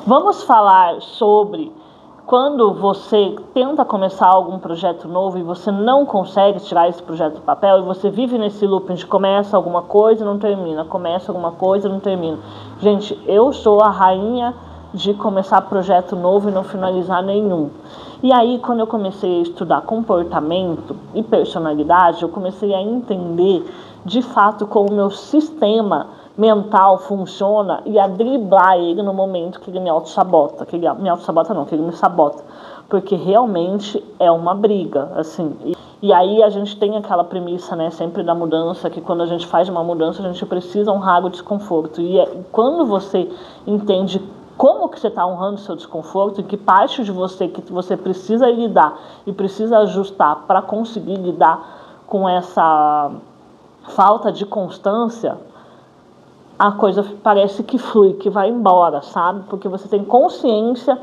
Vamos falar sobre quando você tenta começar algum projeto novo e você não consegue tirar esse projeto do papel e você vive nesse looping de começa alguma coisa e não termina, começa alguma coisa e não termina. Gente, eu sou a rainha de começar projeto novo e não finalizar nenhum. E aí, quando eu comecei a estudar comportamento e personalidade, eu comecei a entender de fato como o meu sistema mental funciona e a driblar ele no momento que ele me auto-sabota. Que ele me auto-sabota não, que ele me sabota. Porque realmente é uma briga, assim. E aí a gente tem aquela premissa, né, sempre da mudança, que quando a gente faz uma mudança, a gente precisa honrar o desconforto. E quando você entende como que você está honrando o seu desconforto, e que parte de você que você precisa lidar e precisa ajustar para conseguir lidar com essa falta de constância, a coisa parece que flui, que vai embora, sabe? Porque você tem consciência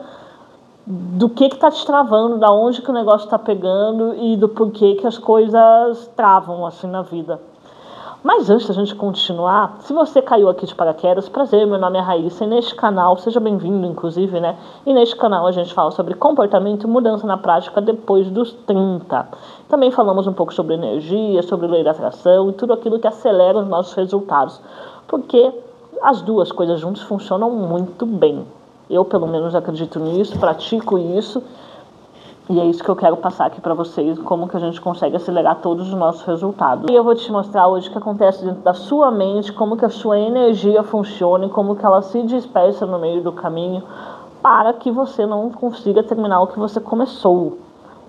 do que está te travando, da onde que o negócio está pegando e do porquê que as coisas travam assim na vida. Mas antes da gente continuar, se você caiu aqui de paraquedas, prazer, meu nome é Raíssa e neste canal, seja bem-vindo inclusive, né? E neste canal a gente fala sobre comportamento e mudança na prática depois dos 30. Também falamos um pouco sobre energia, sobre lei da atração e tudo aquilo que acelera os nossos resultados. Porque as duas coisas juntas funcionam muito bem. Eu, pelo menos, acredito nisso, pratico isso. E é isso que eu quero passar aqui para vocês, como que a gente consegue acelerar todos os nossos resultados. E eu vou te mostrar hoje o que acontece dentro da sua mente, como que a sua energia funciona e como que ela se dispersa no meio do caminho para que você não consiga terminar o que você começou.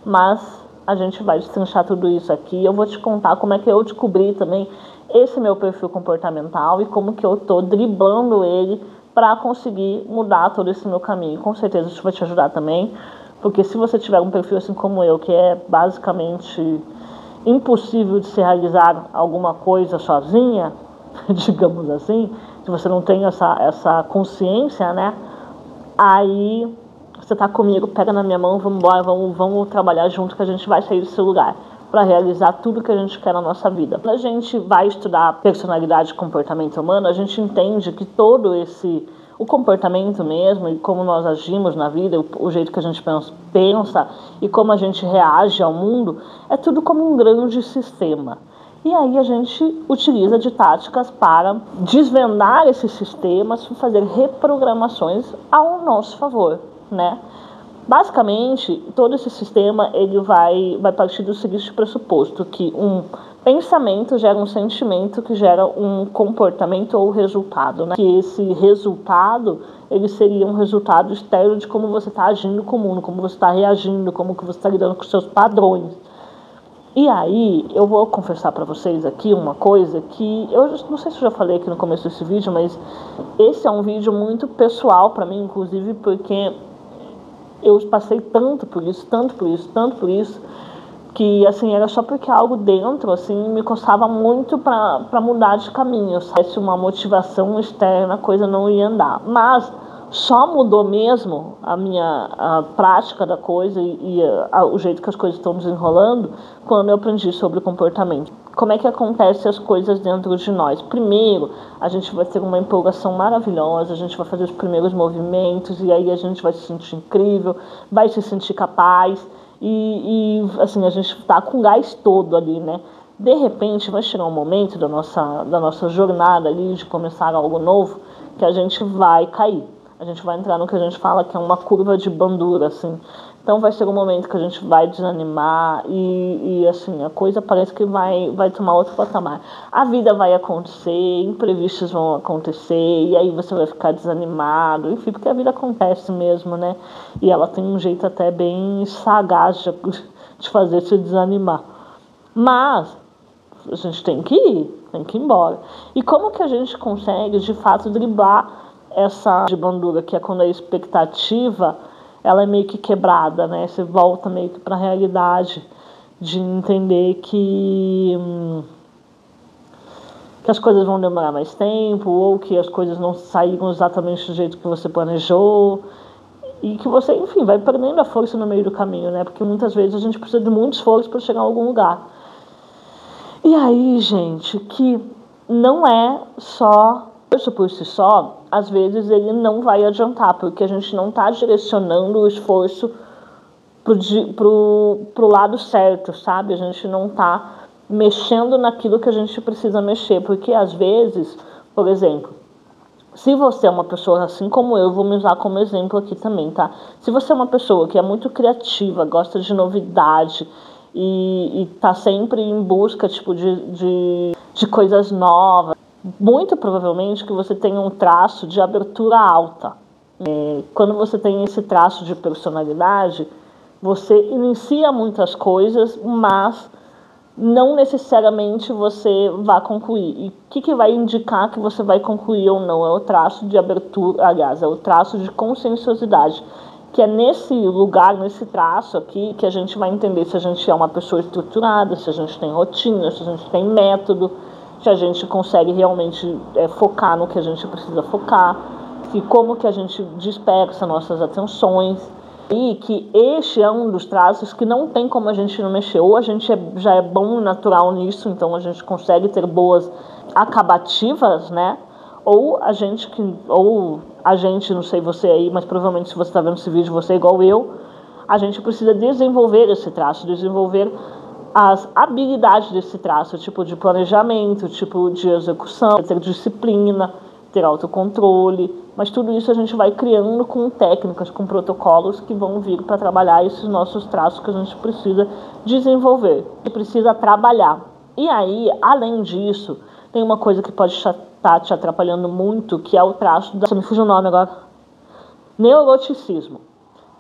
Mas a gente vai destrinchar tudo isso aqui. Eu vou te contar como é que eu descobri também esse meu perfil comportamental e como que eu tô driblando ele para conseguir mudar todo esse meu caminho. Com certeza isso vai te ajudar também. Porque se você tiver um perfil assim como eu, que é basicamente impossível de se realizar alguma coisa sozinha, digamos assim, se você não tem essa consciência, né? Aí você tá comigo, pega na minha mão, vamos embora, vamos trabalhar junto que a gente vai sair desse lugar para realizar tudo que a gente quer na nossa vida. Quando a gente vai estudar personalidade e comportamento humano, a gente entende que todo o comportamento mesmo e como nós agimos na vida, o jeito que a gente pensa e como a gente reage ao mundo, é tudo como um grande sistema. E aí a gente utiliza de táticas para desvendar esses sistemas, fazer reprogramações ao nosso favor, né? Basicamente, todo esse sistema ele vai partir do seguinte pressuposto, que um pensamento gera um sentimento que gera um comportamento ou resultado, né? Que esse resultado ele seria um resultado externo de como você está agindo com o mundo, como você está reagindo, como que você está lidando com os seus padrões. E aí, eu vou confessar para vocês aqui uma coisa que eu não sei se eu já falei aqui no começo desse vídeo, mas esse é um vídeo muito pessoal para mim, inclusive porque eu passei tanto por isso, que assim, era só porque algo dentro assim me custava muito para mudar de caminho. Se uma motivação externa, a coisa não ia andar. Mas só mudou mesmo a prática da coisa e o jeito que as coisas estão desenrolando quando eu aprendi sobre comportamento. Como é que acontecem as coisas dentro de nós? Primeiro, a gente vai ter uma empolgação maravilhosa, a gente vai fazer os primeiros movimentos e aí a gente vai se sentir incrível, vai se sentir capaz e assim, a gente tá com o gás todo ali, né? De repente, vai chegar um momento da nossa jornada ali de começar algo novo que a gente vai cair. A gente vai entrar no que a gente fala que é uma curva de bandura, assim. Então vai ser um momento que a gente vai desanimar e assim, a coisa parece que vai tomar outro patamar. A vida vai acontecer, imprevistos vão acontecer, e aí você vai ficar desanimado, enfim, porque a vida acontece mesmo, né? E ela tem um jeito até bem sagaz de fazer você desanimar. Mas a gente tem que ir embora. E como que a gente consegue, de fato, driblar essa de bandura, que é quando a expectativa ela é meio que quebrada, né? Você volta meio que para a realidade de entender que as coisas vão demorar mais tempo ou que as coisas não saíram exatamente do jeito que você planejou e que você, enfim, vai perdendo a força no meio do caminho, né? Porque muitas vezes a gente precisa de muito esforço para chegar a algum lugar. E aí, gente, que não é só isso por si só, às vezes ele não vai adiantar, porque a gente não está direcionando o esforço pro lado certo, sabe? A gente não está mexendo naquilo que a gente precisa mexer, porque às vezes, por exemplo, se você é uma pessoa assim como eu, vou me usar como exemplo aqui também, tá? Se você é uma pessoa que é muito criativa, gosta de novidade e tá sempre em busca, tipo, de coisas novas, muito provavelmente que você tenha um traço de abertura alta. Quando você tem esse traço de personalidade, você inicia muitas coisas, mas não necessariamente você vai concluir. E o que vai indicar que você vai concluir ou não? É o traço de abertura, aliás, é o traço de conscienciosidade, que é nesse lugar, nesse traço aqui, que a gente vai entender se a gente é uma pessoa estruturada, se a gente tem rotina, se a gente tem método, se a gente consegue realmente focar no que a gente precisa focar, e como que a gente dispersa nossas atenções. E que este é um dos traços que não tem como a gente não mexer. Ou a gente já é bom e natural nisso, então a gente consegue ter boas acabativas, né? Ou a gente, não sei você aí, mas provavelmente se você está vendo esse vídeo, você é igual eu, a gente precisa desenvolver esse traço, desenvolver as habilidades desse traço, tipo de planejamento, tipo de execução, ter disciplina, ter autocontrole, mas tudo isso a gente vai criando com técnicas, com protocolos que vão vir para trabalhar esses nossos traços que a gente precisa desenvolver, que precisa trabalhar. E aí, além disso, tem uma coisa que pode estar te atrapalhando muito, que é o traço da... Me fugiu o nome agora. Neuroticismo,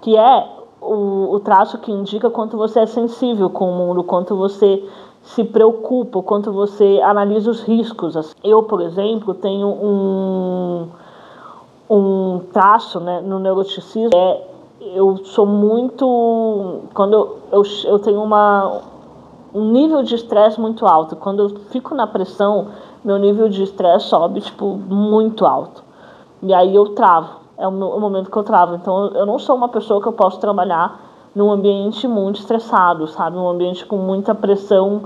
que é o traço que indica quanto você é sensível com o mundo, quanto você se preocupa, quanto você analisa os riscos. Eu, por exemplo, tenho um traço, né, no neuroticismo, eu sou muito... Quando eu tenho um nível de estresse muito alto. Quando eu fico na pressão, meu nível de estresse sobe, tipo, muito alto. E aí eu travo. É o momento que eu travo. Então, eu não sou uma pessoa que eu posso trabalhar num ambiente muito estressado, sabe? Num ambiente com muita pressão,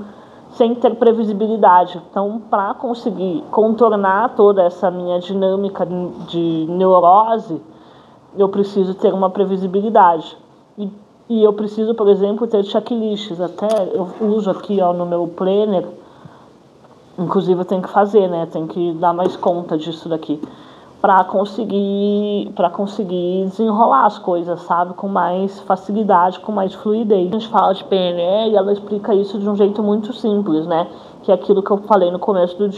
sem ter previsibilidade. Então, para conseguir contornar toda essa minha dinâmica de neurose, eu preciso ter uma previsibilidade. E eu preciso, por exemplo, ter checklists. Até eu uso aqui, ó, no meu planner. Inclusive, eu tenho que fazer, né? Tenho que dar mais conta disso daqui. Para conseguir desenrolar as coisas, sabe? Com mais facilidade, com mais fluidez. A gente fala de PNL e ela explica isso de um jeito muito simples, né? Que é aquilo que eu falei no começo do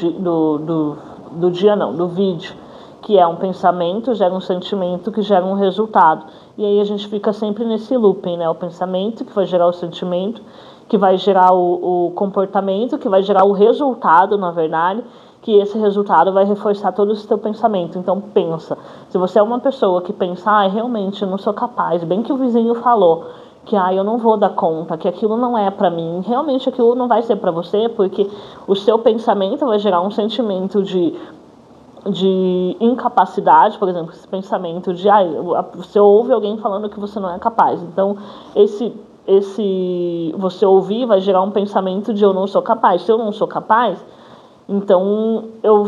vídeo. Que é um pensamento, gera um sentimento, que gera um resultado. E aí a gente fica sempre nesse looping, né? O pensamento que vai gerar o sentimento, que vai gerar o comportamento, que vai gerar o resultado, na verdade, que esse resultado vai reforçar todo esse teu pensamento. Então pensa, se você é uma pessoa que pensa, realmente eu não sou capaz, bem que o vizinho falou, que eu não vou dar conta, que aquilo não é pra mim, realmente aquilo não vai ser pra você, porque o seu pensamento vai gerar um sentimento de incapacidade, por exemplo, esse pensamento de você ouve alguém falando que você não é capaz, então esse você ouvir vai gerar um pensamento de eu não sou capaz. Se eu não sou capaz, então eu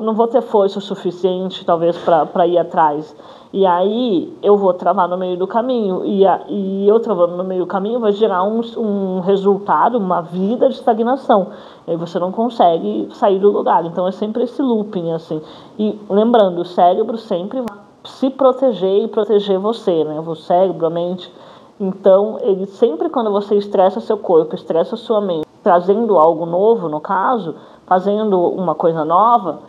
não vou ter força suficiente talvez para ir atrás, e aí eu vou travar no meio do caminho, e eu travando no meio do caminho vai gerar um resultado, uma vida de estagnação, e aí você não consegue sair do lugar. Então é sempre esse looping, assim. E lembrando, o cérebro sempre vai se proteger e proteger você, né? O cérebro, a mente. Então, ele sempre, quando você estressa seu corpo, estressa sua mente, trazendo algo novo, no caso, fazendo uma coisa nova,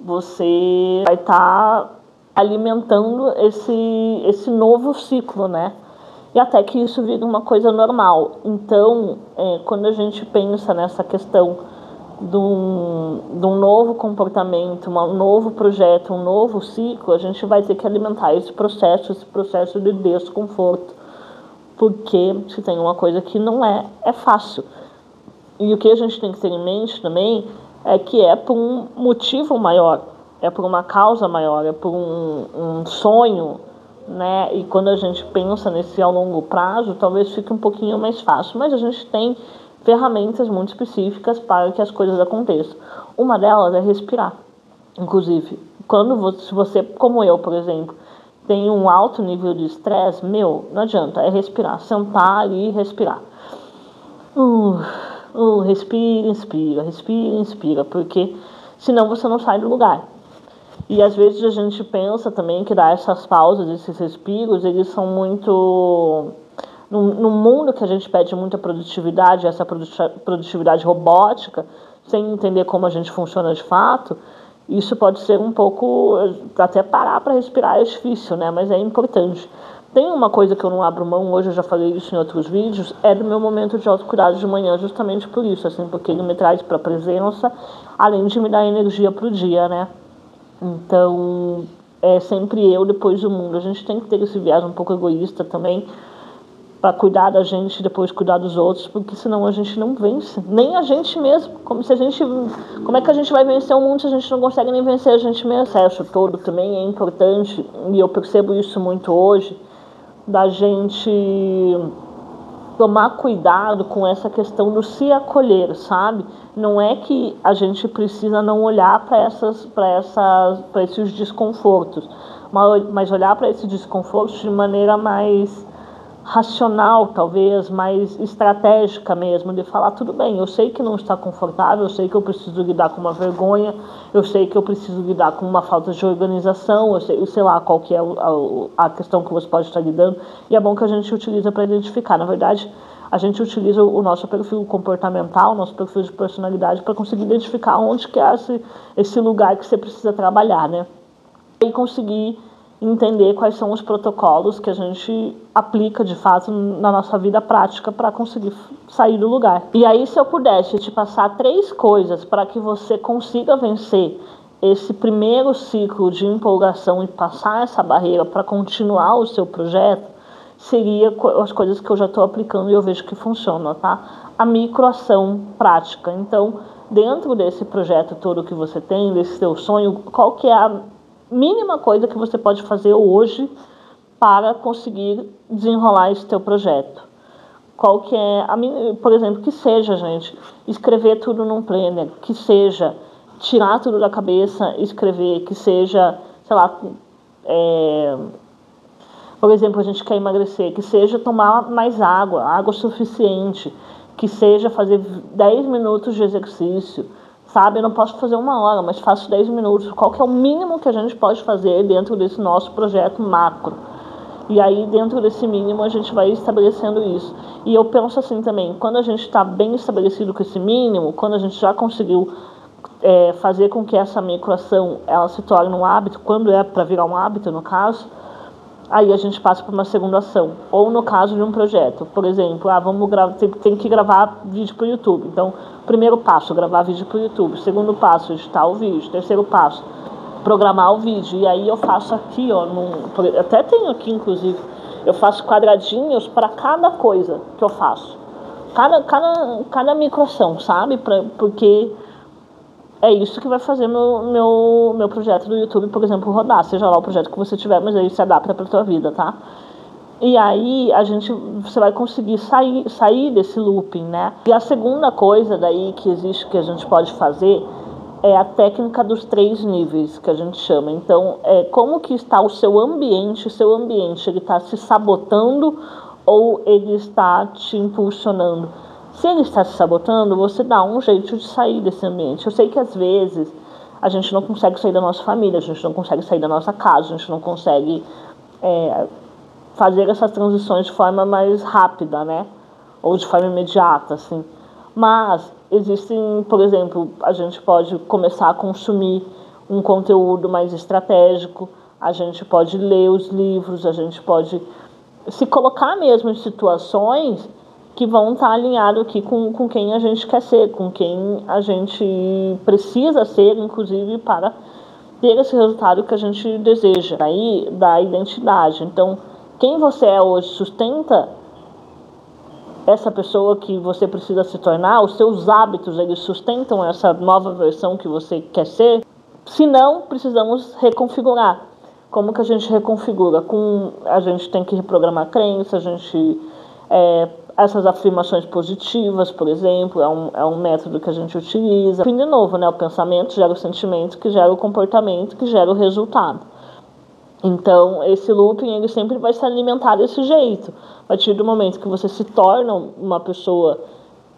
você vai estar alimentando esse novo ciclo, né? E até que isso vira uma coisa normal. Então, quando a gente pensa nessa questão de um novo comportamento, um novo projeto, um novo ciclo, a gente vai ter que alimentar esse processo de desconforto. Porque se tem uma coisa que não é fácil. E o que a gente tem que ter em mente também é que é por um motivo maior, é por uma causa maior, é por um sonho, né? E quando a gente pensa nesse ao longo prazo, talvez fique um pouquinho mais fácil. Mas a gente tem ferramentas muito específicas para que as coisas aconteçam. Uma delas é respirar. Inclusive, se você, como eu, por exemplo, tem um alto nível de estresse, não adianta, é respirar, sentar ali e respirar. Respira, inspira, respira, inspira, porque senão você não sai do lugar. E às vezes a gente pensa também que dar essas pausas, esses respiros, eles são muito... No mundo que a gente pede muita produtividade, essa produtividade robótica, sem entender como a gente funciona de fato, isso pode ser um pouco... Até parar para respirar é difícil, né? Mas é importante. Tem uma coisa que eu não abro mão, hoje eu já falei isso em outros vídeos, é do meu momento de autocuidado de manhã, justamente por isso, assim, porque ele me traz para a presença, além de me dar energia para o dia, né? Então, é sempre eu depois do mundo. A gente tem que ter esse viés um pouco egoísta também, para cuidar da gente e depois cuidar dos outros, porque senão a gente não vence, nem a gente mesmo. Como é que a gente vai vencer o mundo se a gente não consegue nem vencer a gente mesmo? O processo todo também é importante, e eu percebo isso muito hoje, da gente tomar cuidado com essa questão do se acolher, sabe? Não é que a gente precisa não olhar para esses desconfortos, mas olhar para esses desconfortos de maneira mais racional, talvez, mais estratégica mesmo, de falar, tudo bem, eu sei que não está confortável, eu sei que eu preciso lidar com uma vergonha, eu sei que eu preciso lidar com uma falta de organização, eu sei lá qual que é a questão que você pode estar lidando, e é bom que a gente utiliza para identificar. Na verdade, a gente utiliza o nosso perfil comportamental, o nosso perfil de personalidade, para conseguir identificar onde que é esse lugar que você precisa trabalhar, né? E conseguir entender quais são os protocolos que a gente aplica de fato na nossa vida prática para conseguir sair do lugar. E aí, se eu pudesse te passar 3 coisas para que você consiga vencer esse primeiro ciclo de empolgação e passar essa barreira para continuar o seu projeto, seria as coisas que eu já estou aplicando e eu vejo que funcionam, tá? A microação prática. Então, dentro desse projeto todo que você tem, desse seu sonho, qual que é a mínima coisa que você pode fazer hoje para conseguir desenrolar esse teu projeto? Qual que é, por exemplo, que seja, gente, escrever tudo num planner, que seja tirar tudo da cabeça, escrever, que seja, sei lá, por exemplo, a gente quer emagrecer, que seja tomar mais água suficiente, que seja fazer 10 minutos de exercício, sabe? Eu não posso fazer 1 hora, mas faço 10 minutos. Qual que é o mínimo que a gente pode fazer dentro desse nosso projeto macro? E aí, dentro desse mínimo, a gente vai estabelecendo isso. E eu penso assim também, quando a gente está bem estabelecido com esse mínimo, quando a gente já conseguiu fazer com que essa microação ela se torne um hábito, quando é para virar um hábito, no caso, aí a gente passa para uma segunda ação. Ou no caso de um projeto, por exemplo, vamos tem que gravar vídeo para o YouTube. Então, primeiro passo, gravar vídeo para o YouTube. Segundo passo, editar o vídeo. Terceiro passo, programar o vídeo. E aí eu faço aqui, até tenho aqui, inclusive, eu faço quadradinhos para cada coisa que eu faço. Cada microação, sabe? Porque é isso que vai fazer meu projeto do YouTube, por exemplo, rodar. Seja lá o projeto que você tiver, mas aí se adapta para a tua vida, tá? E aí você vai conseguir sair desse looping, né? E a segunda coisa daí que existe, que a gente pode fazer, é a técnica dos 3 níveis, que a gente chama. Então, como que está o seu ambiente? O seu ambiente, ele está se sabotando ou ele está te impulsionando? Se ele está se sabotando, você dá um jeito de sair desse ambiente. Eu sei que às vezes a gente não consegue sair da nossa família, a gente não consegue sair da nossa casa, a gente não consegue fazer essas transições de forma mais rápida, né? Ou de forma imediata, assim. Mas existem, por exemplo, a gente pode começar a consumir um conteúdo mais estratégico, a gente pode ler os livros, a gente pode se colocar mesmo em situações que vão estar alinhados aqui com quem a gente quer ser, com quem a gente precisa ser, inclusive, para ter esse resultado que a gente deseja. Daí, da identidade. Então, quem você é hoje sustenta essa pessoa que você precisa se tornar, os seus hábitos, eles sustentam essa nova versão que você quer ser. Se não, precisamos reconfigurar. Como que a gente reconfigura? A gente tem que reprogramar a crença, a gente essas afirmações positivas, por exemplo, é um método que a gente utiliza. De novo, né, o pensamento gera o sentimento, que gera o comportamento, que gera o resultado. Então, esse looping ele sempre vai se alimentar desse jeito. A partir do momento que você se torna uma pessoa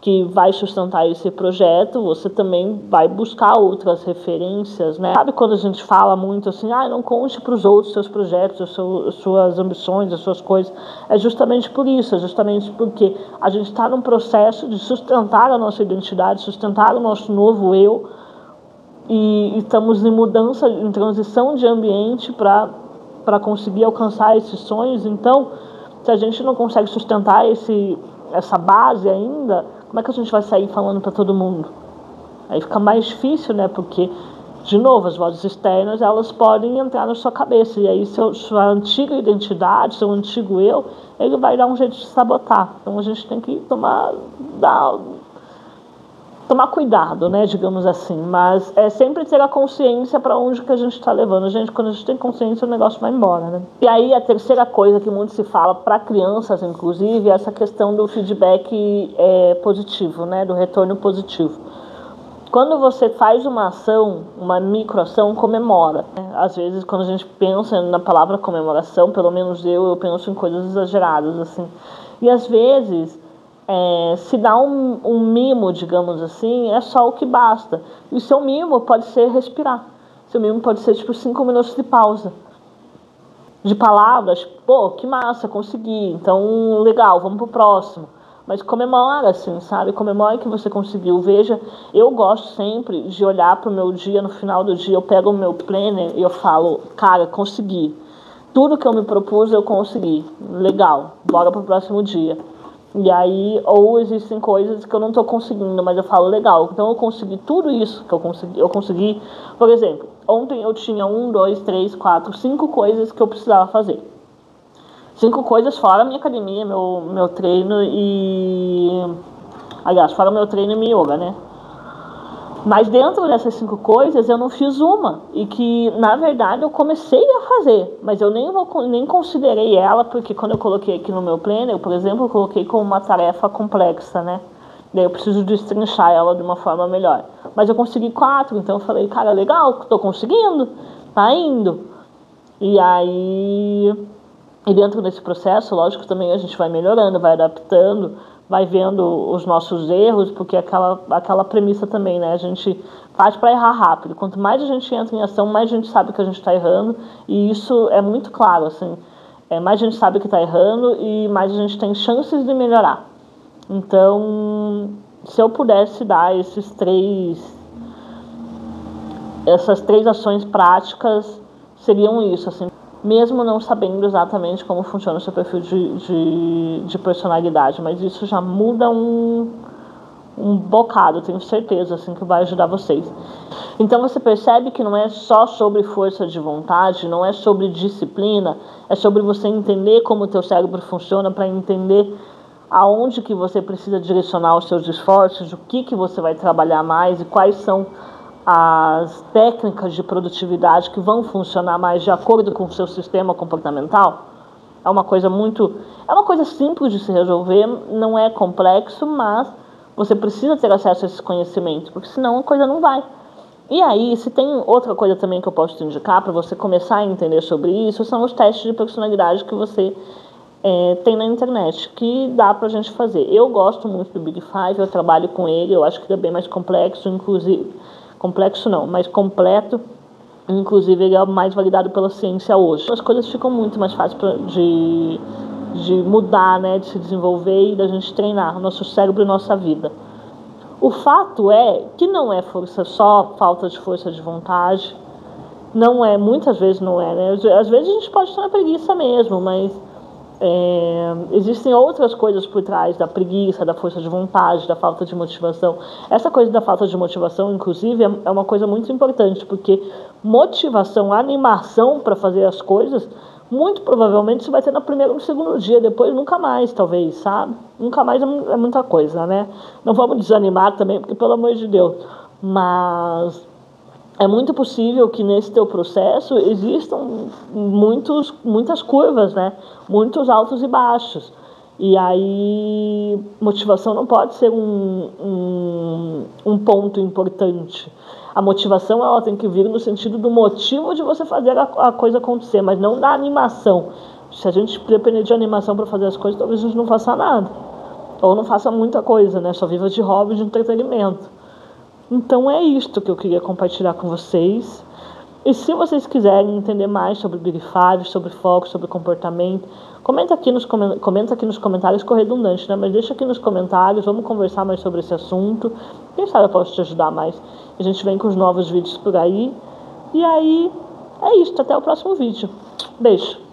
que vai sustentar esse projeto, você também vai buscar outras referências, né? Sabe quando a gente fala muito assim, não conte para os outros seus projetos, as suas ambições, as suas coisas. É justamente por isso, é justamente porque a gente está num processo de sustentar a nossa identidade, sustentar o nosso novo eu, e estamos em mudança, em transição de ambiente para conseguir alcançar esses sonhos. Então, se a gente não consegue sustentar essa base ainda, como é que a gente vai sair falando para todo mundo? Aí fica mais difícil, né? Porque, de novo, as vozes externas, elas podem entrar na sua cabeça. E aí, sua antiga identidade, seu antigo eu, ele vai dar um jeito de sabotar. Então, a gente tem que tomar cuidado, né, digamos assim, mas é sempre ter a consciência para onde que a gente está levando. Quando a gente tem consciência, o negócio vai embora, né? E aí a terceira coisa que muito se fala para crianças, inclusive, é essa questão do feedback positivo, né, do retorno positivo. Quando você faz uma ação, uma microação, comemora. Às vezes, quando a gente pensa na palavra comemoração, pelo menos eu penso em coisas exageradas, assim. E às vezes se dá um mimo, digamos assim, é só o que basta. E o seu mimo pode ser respirar. Seu mimo pode ser, 5 minutos de pausa. De palavras, pô, que massa, consegui. Então, legal, vamos pro próximo. Mas comemora, assim, sabe? Comemora que você conseguiu. Veja, eu gosto sempre de olhar pro meu dia, no final do dia, eu pego o meu planner e eu falo, cara, consegui. Tudo que eu me propus, eu consegui. Legal, bora pro próximo dia. E aí, ou existem coisas que eu não estou conseguindo, mas eu falo, legal, então eu consegui tudo isso que eu consegui. Por exemplo, ontem eu tinha 1, 2, 3, 4, 5 coisas que eu precisava fazer. 5 coisas fora a minha academia, meu treino e... Aliás, fora o meu treino e minha yoga, né? Mas dentro dessas 5 coisas eu não fiz uma. E que, na verdade, eu comecei a fazer. Mas eu nem considerei ela, porque quando eu coloquei aqui no meu planner, por exemplo, eu coloquei como uma tarefa complexa, né? Daí eu preciso destrinchar ela de uma forma melhor. Mas eu consegui 4, então eu falei, cara, legal, tô conseguindo, tá indo. E aí... E dentro desse processo, lógico, também a gente vai melhorando, vai adaptando, vai vendo os nossos erros, porque aquela premissa também, né? A gente faz para errar rápido. Quanto mais a gente entra em ação, mais a gente sabe que a gente está errando. E isso é muito claro, assim. Mais a gente sabe que está errando e mais a gente tem chances de melhorar. Então, se eu pudesse dar essas 3 ações práticas, seriam isso, assim. Mesmo não sabendo exatamente como funciona o seu perfil de personalidade, mas isso já muda um bocado, tenho certeza, assim, que vai ajudar vocês. Então você percebe que não é só sobre força de vontade, não é sobre disciplina, é sobre você entender como o teu cérebro funciona, para entender aonde que você precisa direcionar os seus esforços, o que você vai trabalhar mais e quais são as técnicas de produtividade que vão funcionar mais de acordo com o seu sistema comportamental. É uma coisa simples de se resolver, não é complexo, mas você precisa ter acesso a esse conhecimento, porque senão a coisa não vai. E aí, se tem outra coisa também que eu posso te indicar para você começar a entender sobre isso, são os testes de personalidade que você tem na internet, que dá pra gente fazer. Eu gosto muito do Big Five, eu trabalho com ele, eu acho que ele é bem mais complexo, inclusive... Complexo não, mas completo. Inclusive, ele é mais validado pela ciência hoje. As coisas ficam muito mais fáceis de mudar, né? De se desenvolver e da gente treinar o nosso cérebro e nossa vida. O fato é que não é só falta de força de vontade. Não é, muitas vezes não é, né? Às vezes a gente pode estar na preguiça mesmo, mas... existem outras coisas por trás da preguiça, da força de vontade, da falta de motivação. Essa coisa da falta de motivação, inclusive, é uma coisa muito importante, porque motivação, animação para fazer as coisas, muito provavelmente você vai ter no primeiro ou no segundo dia, depois nunca mais, talvez, sabe? Nunca mais é muita coisa, né? Não vamos desanimar também, porque pelo amor de Deus, mas... É muito possível que nesse teu processo existam muitas curvas, né? Muitos altos e baixos. E aí, motivação não pode ser um ponto importante. A motivação ela tem que vir no sentido do motivo de você fazer a coisa acontecer, mas não da animação. Se a gente depender de animação para fazer as coisas, talvez a gente não faça nada. Ou não faça muita coisa, né? Só viva de hobby, de entretenimento. Então é isto que eu queria compartilhar com vocês. E se vocês quiserem entender mais sobre Big Five, sobre foco, sobre comportamento, comenta aqui nos comentários, ficou redundante, né? Mas deixa aqui nos comentários, vamos conversar mais sobre esse assunto. Quem sabe eu posso te ajudar mais. A gente vem com os novos vídeos por aí. E aí, é isso. Até o próximo vídeo. Beijo.